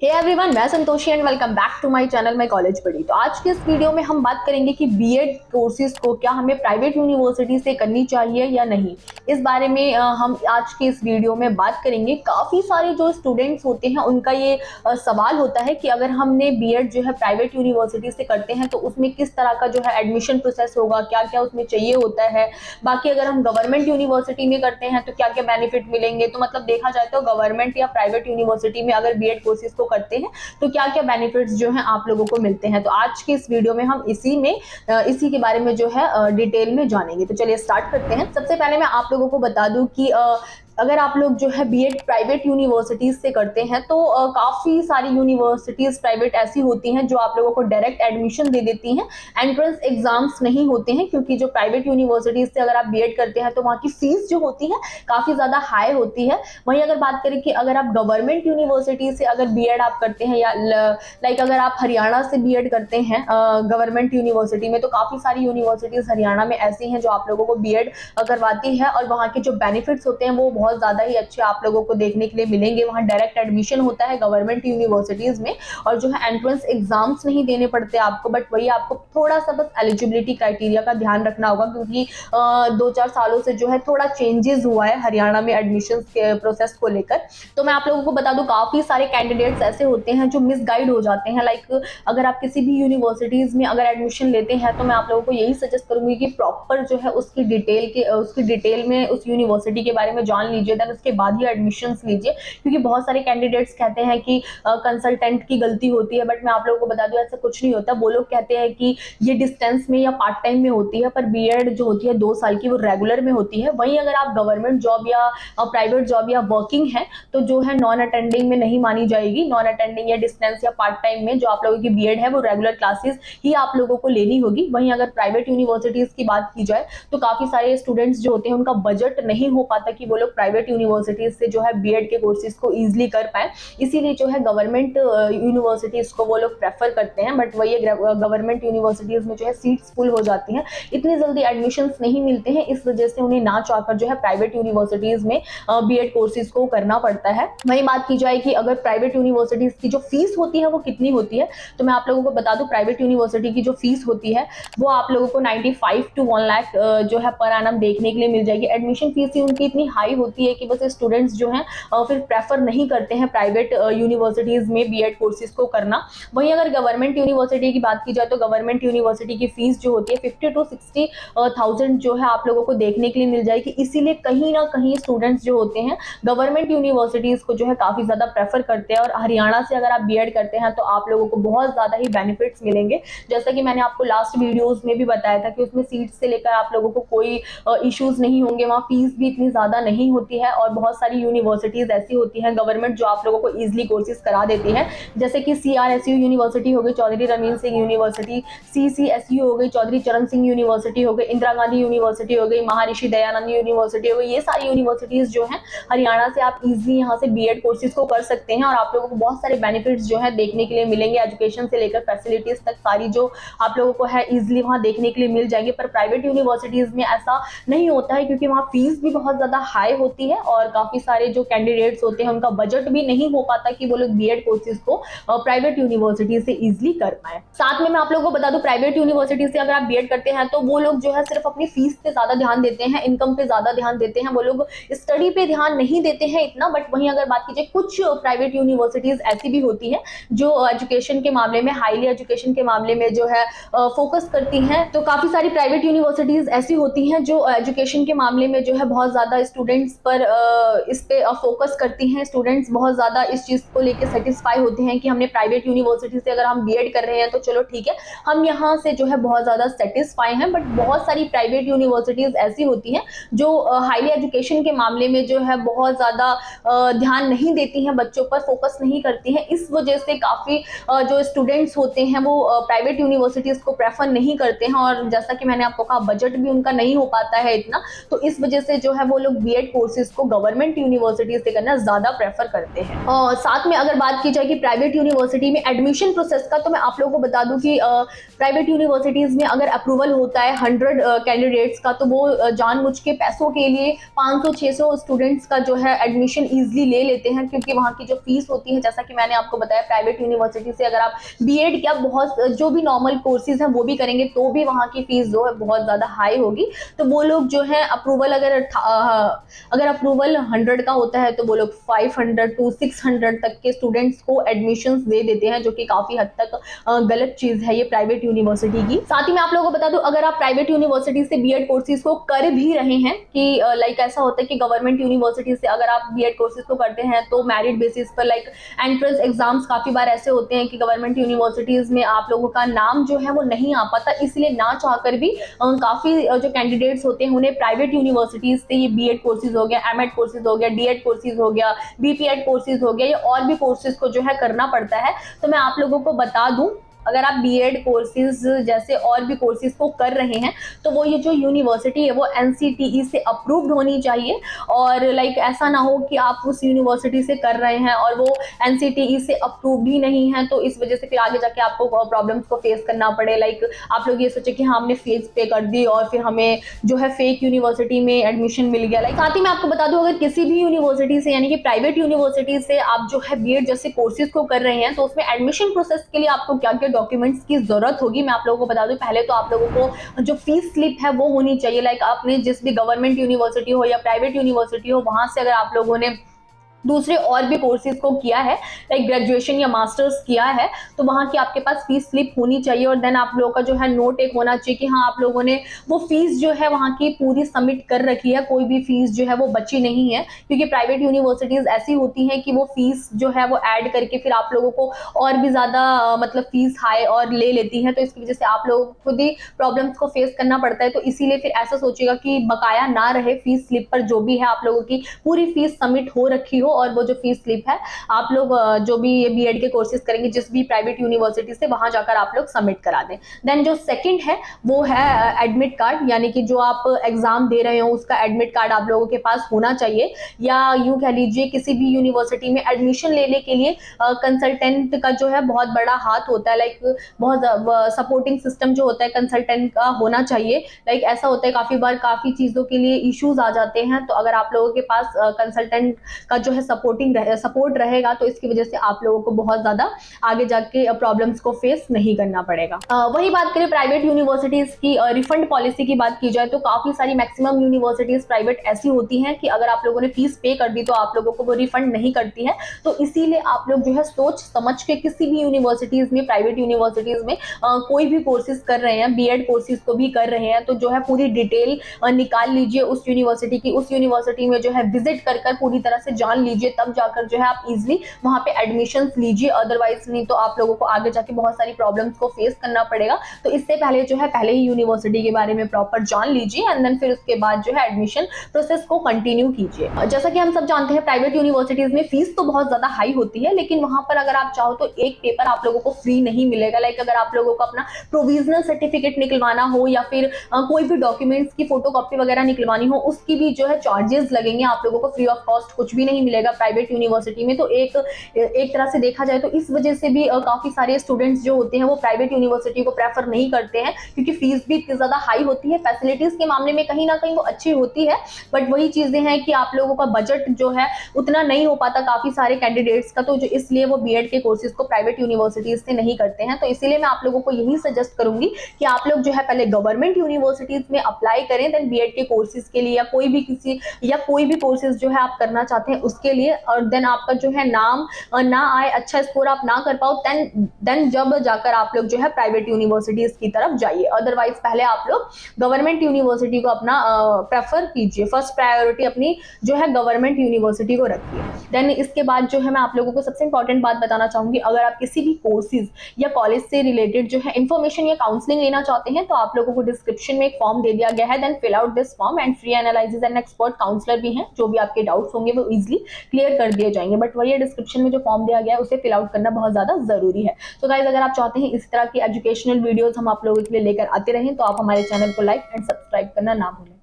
हे everyone, मैं Santoshi and welcome back to my channel my college पढ़ी। तो आज के इस वीडियो में हम बात करेंगे कि बीएड कोर्सेज को क्या हमें प्राइवेट यूनिवर्सिटी से करनी चाहिए या नहीं। इस बारे में हम आज के इस वीडियो में बात करेंगे। काफ़ी सारे जो स्टूडेंट्स होते हैं उनका ये सवाल होता है कि अगर हमने बीएड जो है प्राइवेट यूनिवर्सिटी से करते हैं तो उसमें किस तरह का जो है एडमिशन प्रोसेस होगा, क्या क्या उसमें चाहिए होता है। बाकी अगर हम गवर्नमेंट यूनिवर्सिटी में करते हैं तो क्या क्या बेनिफिट मिलेंगे। तो मतलब देखा जाए तो गवर्नमेंट या प्राइवेट यूनिवर्सिटी में अगर बीएड कोर्सेज को करते हैं तो क्या क्या बेनिफिट्स जो हैं आप लोगों को मिलते हैं। तो आज के इस वीडियो में हम इसी के बारे में जो है डिटेल में जानेंगे। तो चलिए स्टार्ट करते हैं। सबसे पहले मैं आप लोगों को बता दूं कि अगर आप लोग जो है बीएड प्राइवेट यूनिवर्सिटीज से करते हैं तो काफ़ी सारी यूनिवर्सिटीज़ प्राइवेट ऐसी होती हैं जो आप लोगों को डायरेक्ट एडमिशन दे देती हैं। एंट्रेंस एग्जाम्स नहीं होते हैं, क्योंकि जो प्राइवेट यूनिवर्सिटीज़ से अगर आप बीएड करते हैं तो वहाँ की फीस जो होती है काफ़ी ज़्यादा हाई होती है। वहीं अगर बात करें कि अगर आप गवर्नमेंट यूनिवर्सिटी से अगर बीएड आप करते हैं या लाइक अगर आप हरियाणा से बीएड करते हैं गवर्नमेंट यूनिवर्सिटी में, तो काफ़ी सारी यूनिवर्सिटीज़ हरियाणा में ऐसी हैं जो आप लोगों को बीएड करवाती है और वहाँ के जो बेनिफिट्स होते हैं वो बहुत ज़्यादा ही अच्छे आप लोगों को देखने के लिए मिलेंगे। वहाँ डायरेक्ट एडमिशन होता है गवर्नमेंट यूनिवर्सिटीज़ में और जो है एंट्रेंस एग्जाम्स नहीं देने पड़ते आपको, बट वही आपको थोड़ा सा बस एलिजिबिलिटी क्राइटेरिया का ध्यान रखना होगा, क्योंकि 2-4 सालों से जो है थोड़ा चेंजेस हुआ है हरियाणा में एडमिशन के प्रोसेस को लेकर। तो मैं आप लोगों को बता दूं काफ़ी सारे कैंडिडेट्स ऐसे होते हैं जो मिसगाइड हो जाते हैं। लाइक अगर आप किसी भी यूनिवर्सिटीज़ में अगर एडमिशन लेते हैं तो मैं आप लोगों को यही सजेस्ट करूंगी कि प्रॉपर जो है उसकी डिटेल में उस यूनिवर्सिटी के बारे में जान लीजिए, देन उसके बाद ही एडमिशन्स लीजिए। क्योंकि बहुत सारे कैंडिडेट्स कहते हैं कि कंसल्टेंट की गलती होती है, बट मैं आप लोगों को बता दूं ऐसा कुछ नहीं होता। वो लोग कहते हैं कि ये डिस्टेंस में या पार्ट टाइम में होती है, पर बीएड जो होती है 2 साल की वो रेगुलर में होती है। वहीं अगर आप गवर्नमेंट जॉब या प्राइवेट जॉब या वर्किंग है तो जो है नॉन अटेंडिंग में नहीं मानी जाएगी। नॉन अटेंडिंग या डिस्टेंस या पार्ट टाइम में जो आप लोगों की बीएड है वो रेगुलर क्लासेस ही आप लोगों को लेनी होगी। वहीं अगर प्राइवेट यूनिवर्सिटीज की बात की जाए तो काफी सारे स्टूडेंट्स जो होते हैं उनका बजट नहीं हो पाता कि वो लोग प्राइवेट यूनिवर्सिटीज से जो है बीएड के कोर्सेज को ईजिली कर पाए, इसीलिए जो है गवर्नमेंट यूनिवर्सिटीज को वो लोग प्रेफर करते हैं। बट वही गवर्नमेंट यूनिवर्सिटीज में जो है सीट्स फुल हो जाती हैं, इतनी जल्दी एडमिशन्स नहीं मिलते हैं, इस वजह से उन्हें ना चाहकर जो है प्राइवेट यूनिवर्सिटीज में बीएड कोर्सेज को करना पड़ता है। वही बात की जाए कि अगर प्राइवेट यूनिवर्सिटीज की जो फीस होती है वो कितनी होती है, तो मैं आप लोगों को बता दूं प्राइवेट यूनिवर्सिटी की जो फीस होती है वो आप लोगों को 95 to 1 लाख जो है पर एनम देखने के लिए मिल जाएगी। एडमिशन फीस ही उनकी इतनी हाई होती है कि बस स्टूडेंट्स जो हैं फिर प्रेफर नहीं करते हैं प्राइवेट यूनिवर्सिटीज में बीएड कोर्सेज को करना। वहीं अगर गवर्नमेंट यूनिवर्सिटी की बात की जाए तो गवर्नमेंट यूनिवर्सिटी की फीस जो होती है 50 to 60,000 जो है आप लोगों को देखने के लिए मिल जाएगी। इसीलिए कहीं ना कहीं स्टूडेंट्स जो होते हैं गवर्नमेंट यूनिवर्सिटीज को जो है काफी ज्यादा प्रेफर करते हैं। और हरियाणा से अगर आप बीएड करते हैं तो आप लोगों को बहुत ज्यादा ही बेनिफिट्स मिलेंगे। जैसा कि मैंने आपको लास्ट वीडियोस में भी बताया था कि उसमें सीट से लेकर आप लोगों को कोई इश्यूज नहीं होंगे। वहाँ फीस भी इतनी ज्यादा नहीं होती है और बहुत सारी यूनिवर्सिटीज ऐसी होती हैं गवर्नमेंट जो आप लोगों को इजिली कोर्सेज करा देती है। जैसे कि CRSU यूनिवर्सिटी हो गई, चौधरी रणवीर सिंह यूनिवर्सिटी, CCSU हो गई, चौधरी चरण सिंह यूनिवर्सिटी हो गई, इंदिरा गांधी यूनिवर्सिटी हो गई, महर्षि दयानंद यूनिवर्सिटी हो गई। ये सारी यूनिवर्सिटीज जो है हरियाणा से आप इजिली यहाँ से बीएड कोर्सेज को कर सकते हैं और आप लोगों को बहुत सारे बेनिफिट्स जो है देखने के लिए मिलेंगे। एजुकेशन से लेकर फैसिलिटीज तक सारी जो आप लोगों को है इजिली वहाँ देखने के लिए मिल जाएंगे। पर प्राइवेट यूनिवर्सिटीज में ऐसा नहीं होता है, क्योंकि वहाँ फीस भी बहुत ज्यादा हाई होती है और काफी सारे जो कैंडिडेट्स होते हैं उनका बजट भी नहीं हो पाता कि वो लोग बीएड कोर्सेज को प्राइवेट यूनिवर्सिटी से इजिली कर पाए। साथ में मैं आप लोगों को बता दूं प्राइवेट यूनिवर्सिटी से अगर आप बीएड करते हैं तो वो लोग जो है सिर्फ अपनी फीस पे ज्यादा ध्यान देते हैं, इनकम पे ज्यादा ध्यान देते हैं, वो लोग स्टडी पे ध्यान नहीं देते हैं इतना। बट वहीं अगर बात की जाए कुछ प्राइवेट यूनिवर्सिटीज ऐसी भी होती है जो एजुकेशन के मामले में, हाईली एजुकेशन के मामले में जो है फोकस करती हैं। तो काफी सारी प्राइवेट यूनिवर्सिटीज ऐसी होती हैं जो एजुकेशन के मामले में जो है बहुत ज्यादा स्टूडेंट्स पर इस पे फोकस करती हैं। स्टूडेंट्स बहुत ज्यादा इस चीज को लेकर सेटिस्फाई होते हैं कि हमने प्राइवेट यूनिवर्सिटी से अगर हम बीएड कर रहे हैं तो चलो ठीक है, हम यहाँ से जो है बहुत ज्यादा सेटिस्फाई हैं। बट बहुत सारी प्राइवेट यूनिवर्सिटीज ऐसी होती हैं जो हाईली एजुकेशन के मामले में जो है बहुत ज्यादा ध्यान नहीं देती हैं, बच्चों पर फोकस नहीं करती हैं। इस वजह से काफी जो स्टूडेंट्स होते हैं वो प्राइवेट यूनिवर्सिटीज को प्रेफर नहीं करते हैं और जैसा कि मैंने आपको कहा बजट भी उनका नहीं हो पाता है इतना, तो इस वजह से जो है वो लोग बीएड कोर्सेज को गवर्नमेंट यूनिवर्सिटी से करना ज्यादा प्रेफर करते हैं। साथ में अगर बात की जाए कि प्राइवेट यूनिवर्सिटी में एडमिशन प्रोसेस का, तो मैं आप लोगों को बता दूं कि प्राइवेट यूनिवर्सिटीज में अगर अप्रूवल होता है 100 कैंडिडेट्स का, तो वो जानबूझ के पैसों के लिए 500-600 स्टूडेंट्स का जो है एडमिशन ईजिली ले लेते हैं, क्योंकि वहाँ की जो फीस होती है, जैसा कि मैंने आपको बताया, प्राइवेट यूनिवर्सिटी से अगर आप बीएड या बहुत जो भी नॉर्मल कोर्सेज हैं वो भी करेंगे तो भी वहाँ की फीस जो है बहुत ज़्यादा हाई होगी। तो वो लोग जो है अप्रूवल अगर अप्रूवल 100 का होता है तो वो लोग 500 to 600 तक के स्टूडेंट्स को एडमिशंस दे देते हैं, जो कि काफ़ी हद तक गलत चीज़ है ये प्राइवेट यूनिवर्सिटी की। साथ ही मैं आप लोगों को बता दूं, अगर आप प्राइवेट यूनिवर्सिटी से बीएड कोर्सेज को कर भी रहे हैं कि लाइक ऐसा होता है कि गवर्नमेंट यूनिवर्सिटी से अगर आप बीएड कोर्सेज को करते हैं तो मेरिट बेसिस पर लाइक एंट्रेंस एग्जाम्स काफ़ी बार ऐसे होते हैं कि गवर्नमेंट यूनिवर्सिटीज़ में आप लोगों का नाम जो है वो नहीं आ पाता, इसलिए ना चाहकर भी काफ़ी जो कैंडिडेट्स होते हैं उन्हें प्राइवेट यूनिवर्सिटीज़ से ये बीएड कोर्सेज हो गया, एमएड कोर्सेज हो गया, डीएड कोर्सेज हो गया, बीपीएड कोर्सेज हो गया, या और भी कोर्सेज को जो है करना पड़ता है। तो मैं आप लोगों को बता दूं, अगर आप बीएड कोर्सेज जैसे और भी कोर्सेज को कर रहे हैं तो वो ये जो यूनिवर्सिटी है वो एनसीटीई से अप्रूव्ड होनी चाहिए, और लाइक ऐसा ना हो कि आप उस यूनिवर्सिटी से कर रहे हैं और वो एनसीटीई से अप्रूव्ड ही नहीं है, तो इस वजह से फिर आगे जाके आपको प्रॉब्लम्स को फेस करना पड़े। लाइक आप लोग ये सोचे कि हाँ हमने फीस पे कर दी और फिर हमें जो है फेक यूनिवर्सिटी में एडमिशन मिल गया। लाइक साथ ही मैं आपको बता दूं, अगर किसी भी यूनिवर्सिटी से यानी कि प्राइवेट यूनिवर्सिटी से आप जो है बीएड जैसे कोर्सेज को कर रहे हैं तो उसमें एडमिशन प्रोसेस के लिए आपको क्या क्या डॉक्यूमेंट्स की जरूरत होगी, मैं आप लोगों को बता दूं। पहले तो आप लोगों को जो फीस स्लिप है वो होनी चाहिए, लाइक आपने जिस भी गवर्नमेंट यूनिवर्सिटी हो या प्राइवेट यूनिवर्सिटी हो वहां से अगर आप लोगों ने दूसरे और भी कोर्सेज को किया है, लाइक ग्रेजुएशन या मास्टर्स किया है, तो वहाँ की आपके पास फीस स्लिप होनी चाहिए, और देन आप लोगों का जो है नोट एक होना चाहिए कि हाँ आप लोगों ने वो फीस जो है वहाँ की पूरी सबमिट कर रखी है, कोई भी फीस जो है वो बची नहीं है, क्योंकि प्राइवेट यूनिवर्सिटीज ऐसी होती हैं कि वो फीस जो है वो ऐड करके फिर आप लोगों को और भी ज़्यादा मतलब फीस हाई और ले लेती हैं, तो इसकी वजह से आप लोगों को खुद ही प्रॉब्लम्स को फेस करना पड़ता है। तो इसीलिए फिर ऐसा सोचिएगा कि बकाया ना रहे, फीस स्लिप पर जो भी है आप लोगों की पूरी फीस सबमिट हो रखी हो, और वो जो फीस स्लिप है आप लोग जो भी ये बीएड के कोर्सेज करेंगे जिस भी प्राइवेट यूनिवर्सिटी से, वहां जाकर आप लोग सबमिट करा दें। देन जो सेकंड है वो है एडमिट कार्ड, यानी कि जो आप एग्जाम दे रहे हो उसका एडमिट कार्ड आप लोगों के पास होना चाहिए, या यूं कह लीजिए किसी भी यूनिवर्सिटी में एडमिशन लेने के लिए कंसल्टेंट का जो है बहुत बड़ा हाथ होता है, लाइक बहुत सपोर्टिंग सिस्टम जो होता है कंसल्टेंट का होना चाहिए। लाइक ऐसा होता है काफी बार काफी चीजों के लिए इश्यूज आ जाते हैं, तो अगर आप लोगों के पास कंसल्टेंट का जो है सपोर्ट रहेगा तो इसकी वजह से आप लोगों को बहुत ज्यादा आगे जाके प्रॉब्लम्स को फेस नहीं करना पड़ेगा। वही बात करें प्राइवेट यूनिवर्सिटीज की रिफंड पॉलिसी की बात की जाए तो काफी सारी मैक्सिमम यूनिवर्सिटीज प्राइवेट ऐसी होती हैं कि अगर आप लोगों ने फीस पे कर दी तो आप लोगों को वो रिफंड नहीं करती है, तो इसीलिए आप लोग जो है सोच समझ के किसी भी यूनिवर्सिटीज में, प्राइवेट यूनिवर्सिटीज में कोई भी कोर्सेज कर रहे हैं, बीएड कोर्सेज को भी कर रहे हैं, तो जो है पूरी डिटेल निकाल लीजिए उस यूनिवर्सिटी की, उस यूनिवर्सिटी में जो है विजिट कर पूरी तरह से जान लीजिए, तब जाकर जो है आप इजीली वहां पे एडमिशंस लीजिए, अदरवाइज नहीं तो आप लोगों को आगे जाके बहुत सारी प्रॉब्लम्स को फेस करना पड़ेगा। तो इससे पहले जो है पहले ही यूनिवर्सिटी के बारे में प्रॉपर जान लीजिए एंड देन फिर उसके बाद जो है एडमिशन प्रोसेस को कंटिन्यू कीजिए। जैसा कि हम सब जानते हैं प्राइवेट यूनिवर्सिटीज में फीस तो बहुत ज्यादा हाई होती है, लेकिन वहां पर अगर आप चाहो तो एक पेपर आप लोगों को फ्री नहीं मिलेगा। लाइक अगर आप लोगों को अपना प्रोविजनल सर्टिफिकेट निकलवाना हो या फिर कोई भी डॉक्यूमेंट्स की फोटोकॉपी वगैरह निकलवानी हो, उसकी भी जो है चार्जेस लगेंगे, आप लोगों को फ्री ऑफ कॉस्ट कुछ भी नहीं मिलेगा प्राइवेट यूनिवर्सिटी में। तो एक तरह से देखा जाए तो इस वजह से भी काफी सारे स्टूडेंट्स जो होते हैं वो प्राइवेट यूनिवर्सिटी को प्रेफर नहीं करते हैं, क्योंकि फीस भी इतनी ज्यादा हाई होती है। फैसिलिटीज के मामले में कहीं ना कहीं वो अच्छी होती है, बट वही चीजें हैं कि आप लोगों का बजट जो है उतना नहीं हो पाता काफी सारे कैंडिडेट्स का, तो जो इसलिए वो बीएड के कोर्सेज को प्राइवेट यूनिवर्सिटीज से नहीं करते हैं। तो इसीलिए मैं आप लोगों को यही सजेस्ट करूंगी कि आप लोग जो है पहले गवर्नमेंट यूनिवर्सिटीज में अप्लाई करें, देन बीएड के कोर्सेज के लिए या कोई भी कोर्सेज जो है आप करना चाहते हैं उसके लिए, और देन आपका जो है नाम ना आए, अच्छा स्कोर आप ना कर पाओ, देन जब जाकर आप लोग जो है प्राइवेट यूनिवर्सिटीज की तरफ जाइए। अदरवाइज पहले आप लोग गवर्नमेंट यूनिवर्सिटी को अपना प्रेफर कीजिए, फर्स्ट प्रायोरिटी अपनी जो है गवर्नमेंट यूनिवर्सिटी को रखिए। देन इसके बाद जो है मैं आप लोगों को सबसे इंपॉर्टेंट बात बताना चाहूंगी, अगर आप किसी भी कोर्सेज या कॉलेज से रिलेटेड जो है इन्फॉर्मेशन या काउंसलिंग लेना चाहते हैं तो आप लोगों को डिस्क्रिप्शन में एक फॉर्म दे दिया गया है, then fill out this form and free analysis and expert counsellor भी हैं, जो भी आपके डाउट्स होंगे वो इजीली क्लियर कर दिए जाएंगे। बट वही डिस्क्रिप्शन में जो फॉर्म दिया गया है उसे फिल आउट करना बहुत ज्यादा जरूरी है। तो गाइस अगर आप चाहते हैं इस तरह की एजुकेशनल वीडियोस हम आप लोगों के लिए लेकर आते रहें तो आप हमारे चैनल को लाइक एंड सब्सक्राइब करना ना भूलें।